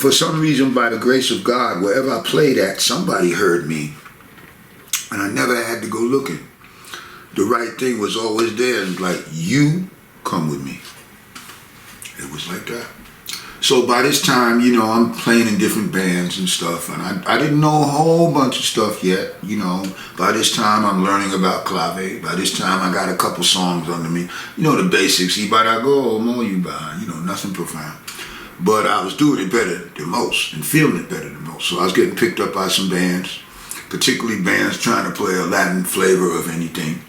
for some reason, by the grace of God, wherever I played at, somebody heard me. And I never had to go looking. The right thing was always there, and like, you come with me. It was like that. So by this time, you know, I'm playing in different bands and stuff, and I didn't know a whole bunch of stuff yet, you know. By this time, I'm learning about clave. By this time, I got a couple songs under me. You know, the basics, Ibarago, Mo Yuba, you know, nothing profound. But I was doing it better than most and feeling it better than most. So I was getting picked up by some bands, particularly bands trying to play a Latin flavor of anything,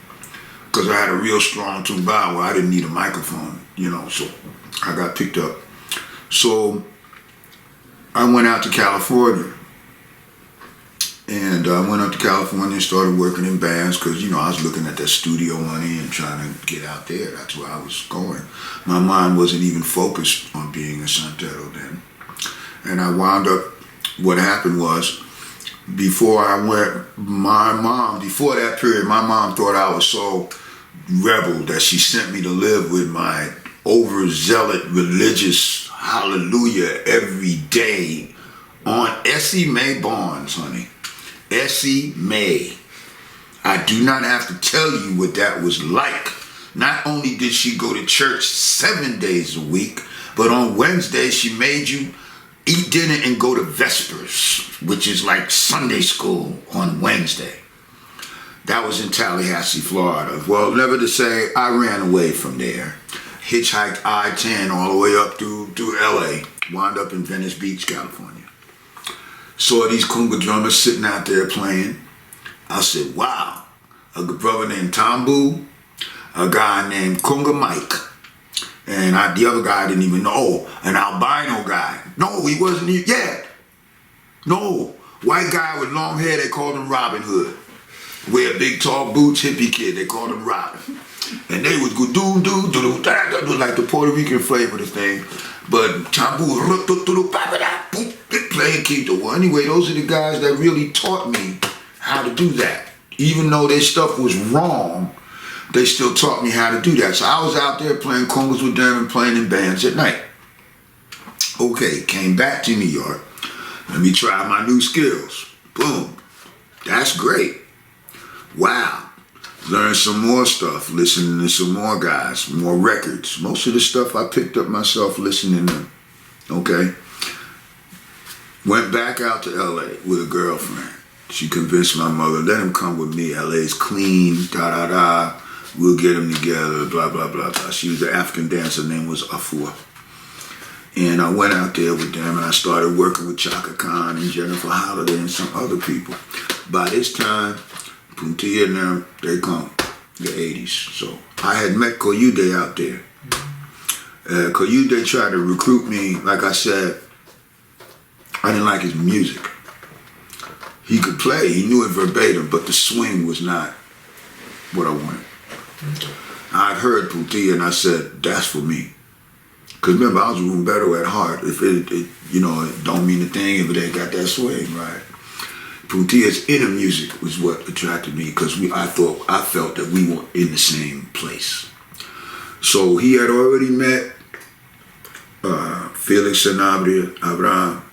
because I had a real strong tuba where I didn't need a microphone, you know, so I got picked up. So I went out to California, and I went out to California and started working in bands because, you know, I was looking at that studio money and trying to get out there. That's where I was going. My mind wasn't even focused on being a santero then. And I wound up, what happened was, before I went, my mom, before that period, my mom thought I was so rebel that she sent me to live with my overzealot religious hallelujah every day Aunt Essy May Barnes, honey. Essy May. I do not have to tell you what that was like. Not only did she go to church 7 days a week, but on Wednesday she made you eat dinner and go to Vespers, which is like Sunday school on Wednesday. That was in Tallahassee, Florida. Well, never to say, I ran away from there. Hitchhiked I-10 all the way up through LA. Wound up in Venice Beach, California. Saw these conga drummers sitting out there playing. I said, wow. A brother named Tambu, a guy named Conga Mike, and the other guy I didn't even know. Oh, an albino guy. No, he wasn't even, yeah. No, white guy with long hair, they called him Robin Hood. Wear big tall boots, hippie kid, they called him Robin. And they would go do like the Puerto Rican flavor of the thing. But Tambu, play and keep the one. Anyway, those are the guys that really taught me how to do that. Even though their stuff was wrong, they still taught me how to do that. So I was out there playing congas with them and playing in bands at night. Okay, came back to New York. Let me try my new skills. Boom. That's great. Wow. Learn some more stuff, listening to some more guys, more records. Most of the stuff I picked up myself listening to. Okay. Went back out to LA with a girlfriend. She convinced my mother, let him come with me. LA's clean, da-da-da. We'll get him together, blah, blah, blah, blah. She was an African dancer, her name was Afua. And I went out there with them and I started working with Chaka Khan and Jennifer Holliday and some other people. By this time, Puntilla and them, they come, the 80s. So I had met Koyude out there. Koyude tried to recruit me. Like I said, I didn't like his music. He could play, he knew it verbatim, but the swing was not what I wanted. I'd heard Puntilla and I said, that's for me. Because remember, I was a rumbero at heart. If it don't mean a thing if it ain't got that swing, right? Puntilla's inner music was what attracted me because I felt that we were in the same place. So he had already met Felix Sanabria, Abraham,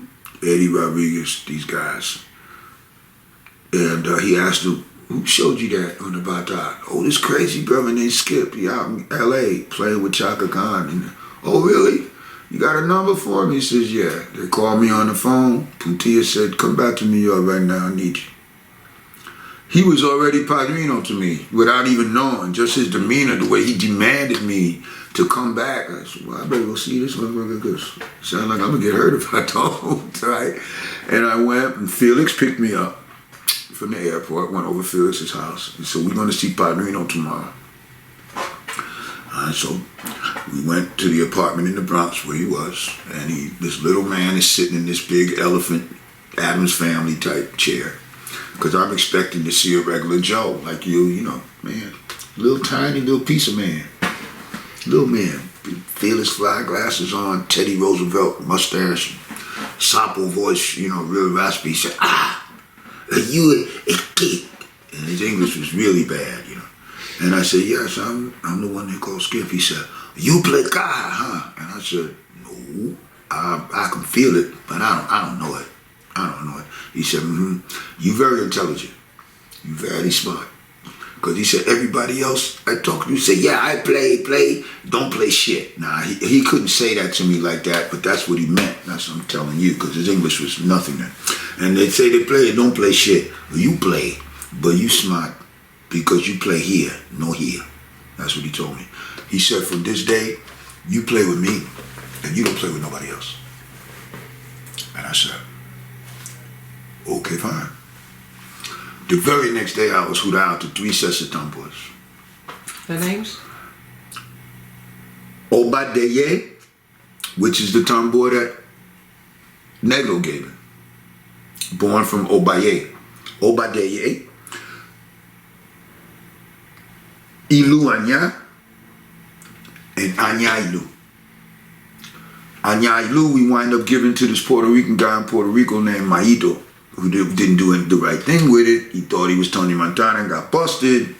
Eddie Rodriguez, these guys. And he asked him, who showed you that on the Bata? Oh, this crazy brother named Skip. He out in L.A. playing with Chaka Khan. And, oh, really? You got a number for him? He says, yeah. They called me on the phone. Puntilla said, come back to New York right now. I need you. He was already padrino to me without even knowing. Just his demeanor, the way he demanded me to come back. I said, well, I better go see this motherfucker because it sounds like I'm going to get hurt if I don't, right? And I went, and Felix picked me up from the airport, went over Felix's house. He said, we're going to see Padrino tomorrow. So we went to the apartment in the Bronx where he was, and this little man is sitting in this big elephant, Addams Family type chair. Because I'm expecting to see a regular Joe, like you know, man. Little tiny little piece of man. Little man. Fearless fly glasses on, Teddy Roosevelt mustache, Sapo voice, real raspy. He said, are you a kid? And his English was really bad, And I said, yes, I'm the one they call Skip. He said, you play car, huh? And I said, no, I can feel it, but I don't know it. I don't know it. He said, you very intelligent. You very smart. Because he said, everybody else I talk to say, yeah, I play, don't play shit. Nah, he couldn't say that to me like that, but that's what he meant. That's what I'm telling you, because his English was nothing then. And they say they play, don't play shit. Well, you play, but you smart because you play here, no here. That's what he told me. He said, from this day, you play with me, and you don't play with nobody else. And I said, okay, fine. The very next day, I was hooked out to 3 sets of tambours. The names? Obadeye, which is the tambour that Negro gave me. Born from Obadeye. Obadeye. Ilu Anya and Anya Ilu. Anya Ilu we wind up giving to this Puerto Rican guy in Puerto Rico named Maito, who didn't do the right thing with it. He thought he was Tony Montana and got busted.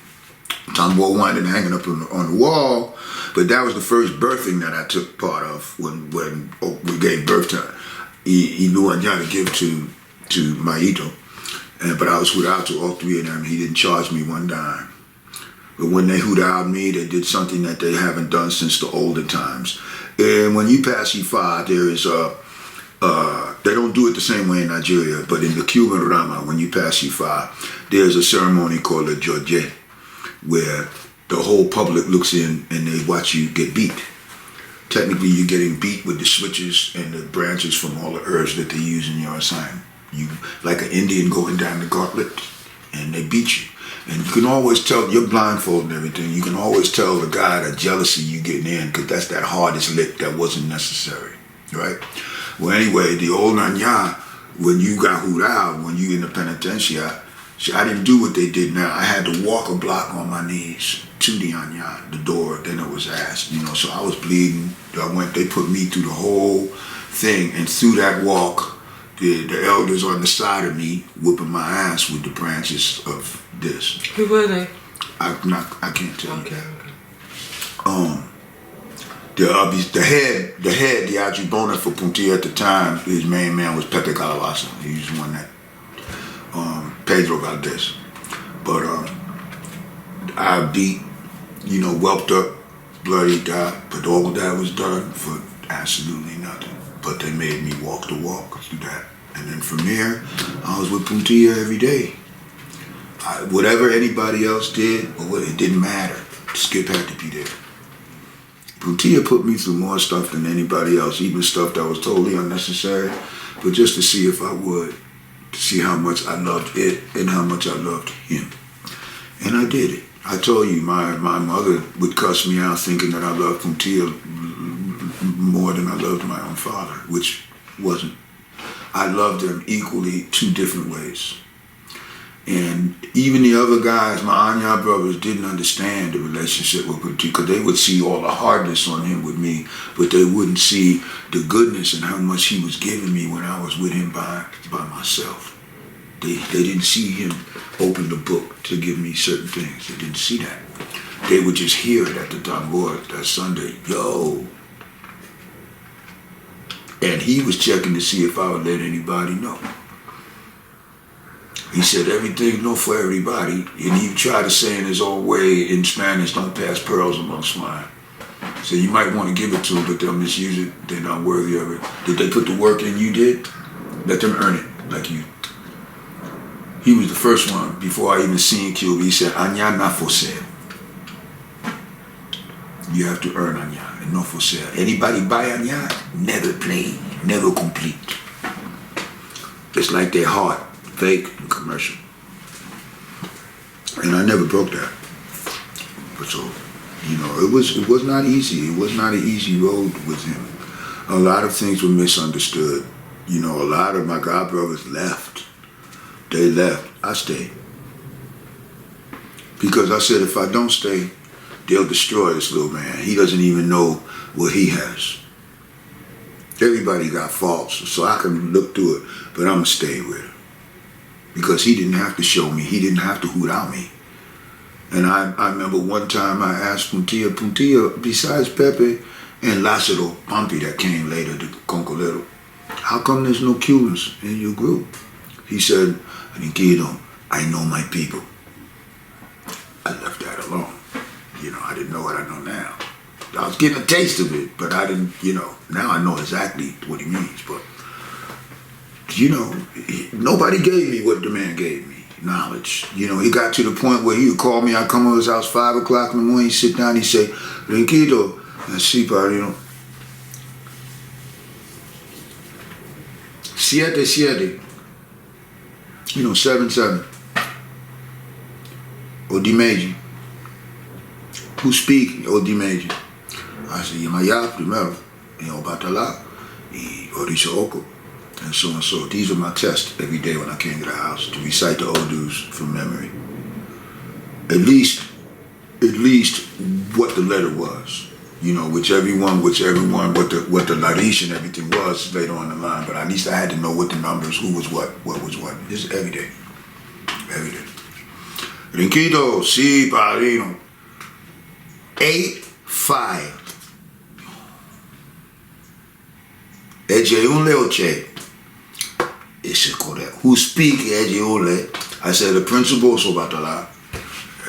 Tambour wound up hanging up on the wall. But that was the first birthing that I took part of when we gave birth to Ilu Anya to give to Maito. But I was without to all 3 of them. He didn't charge me one dime. But when they hooted out me, they did something that they haven't done since the olden times. And when you pass Ifa, there is they don't do it the same way in Nigeria, but in the Cuban Rama, when you pass Ifa, there's a ceremony called a George, where the whole public looks in and they watch you get beat. Technically, you're getting beat with the switches and the branches from all the herbs that they use in your assignment. You like an Indian going down the gauntlet, and they beat you. And you can always tell, you're blindfolded and everything, you can always tell the guy that jealousy you getting in, because that's that hardest lick that wasn't necessary, right? Well, anyway, the old Anya, when you got hooted out, when you in the penitentiary, I didn't do what they did now. I had to walk a block on my knees to the Anya, the door, then it was asked, so I was bleeding. They put me through the whole thing, and through that walk, the elders on the side of me whooping my ass with the branches of this. Who were they? I can't tell you that. Okay. The head, the Ajibona for Puntilla at the time, his main man was Pepe Calabaza. He was the one that, Pedro Valdez. But I beat, whelped up, bloody, died. But all of that was done for absolutely nothing. But they made me walk the walk through that. And then from there, I was with Puntilla every day. Whatever anybody else did, it didn't matter. Skip had to be there. Puntilla put me through more stuff than anybody else, even stuff that was totally unnecessary, but just to see if I would, to see how much I loved it and how much I loved him. And I did it. I told you, my mother would cuss me out thinking that I loved Puntilla more than I loved my own father, which wasn't. I loved them equally 2 different ways. And even the other guys, my Anya brothers, didn't understand the relationship with Puntilla, because they would see all the hardness on him with me, but they wouldn't see the goodness and how much he was giving me when I was with him by myself. They didn't see him open the book to give me certain things. They didn't see that. They would just hear it at the tambor that Sunday, yo. And he was checking to see if I would let anybody know. He said, everything's not for everybody. And he tried to say in his own way in Spanish, don't pass pearls among swine. So you might want to give it to them, but they'll misuse it. They're not worthy of it. Did they put the work in you did? Let them earn it like you. He was the first one, before I even seen Cuba. He said, Anya na for sale. You have to earn Anya, and not for sale. Anybody buy Anya, never play, never complete. It's like their heart, fake and commercial. And I never broke that. But so, it was not easy. It was not an easy road with him. A lot of things were misunderstood. A lot of my godbrothers left. They left. I stayed. Because I said, if I don't stay, they'll destroy this little man. He doesn't even know what he has. Everybody got faults, so I can look through it, but I'm going to stay with him. Because he didn't have to show me. He didn't have to hoot out me. And I remember one time I asked Puntilla, besides Pepe and Lázaro Pampi that came later, the Concolero. How come there's no Cubans in your group? He said, Tranquilo, I know my people. I left that alone. I didn't know what I know now. I was getting a taste of it, but I didn't, now I know exactly what he means. But, nobody gave me what the man gave me, knowledge. He got to the point where he would call me, I'd come over his house 5 o'clock in the morning, he'd sit down, he'd say, Tranquilo, así, padrino. 7-7. 7-7. Odimeji. Who speak Odimeji? I said, Yamaya primero, Batala, y Orisha Oko, and so and so. These are my tests every day when I came to the house, to recite the Odus from memory. At least what the letter was. Which everyone, what the Larish and everything was later on the line, but at least I had to know what the numbers, who was what was what. This is every day. Every day. Rinquito, sí, padrino. 8-5. Eje unle oche. It's correct. Who speak Eje unle? I said the principal so batala.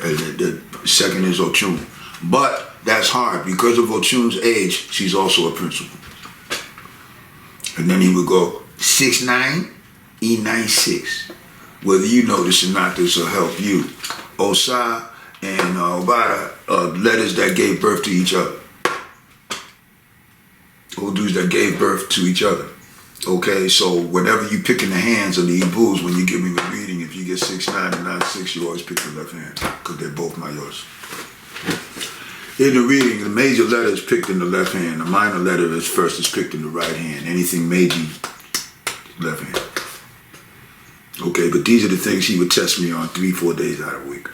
The second is Ochun. But that's hard because of Ochun's age. She's also a principal. And then he would go 6-9, E9-6. Whether you know this or not, this will help you. Osa and Obara are letters that gave birth to each other. Odus that gave birth to each other. Okay, so whenever you pick in the hands of the Ibus, when you give me the reading, if you get 6-9 and 9-6, you always pick the left hand because they're both mayors. In the reading, the major letter is picked in the left hand. The minor letter is picked in the right hand. Anything Meiji, left hand. Okay, but these are the things he would test me on 3-4 days out of the week.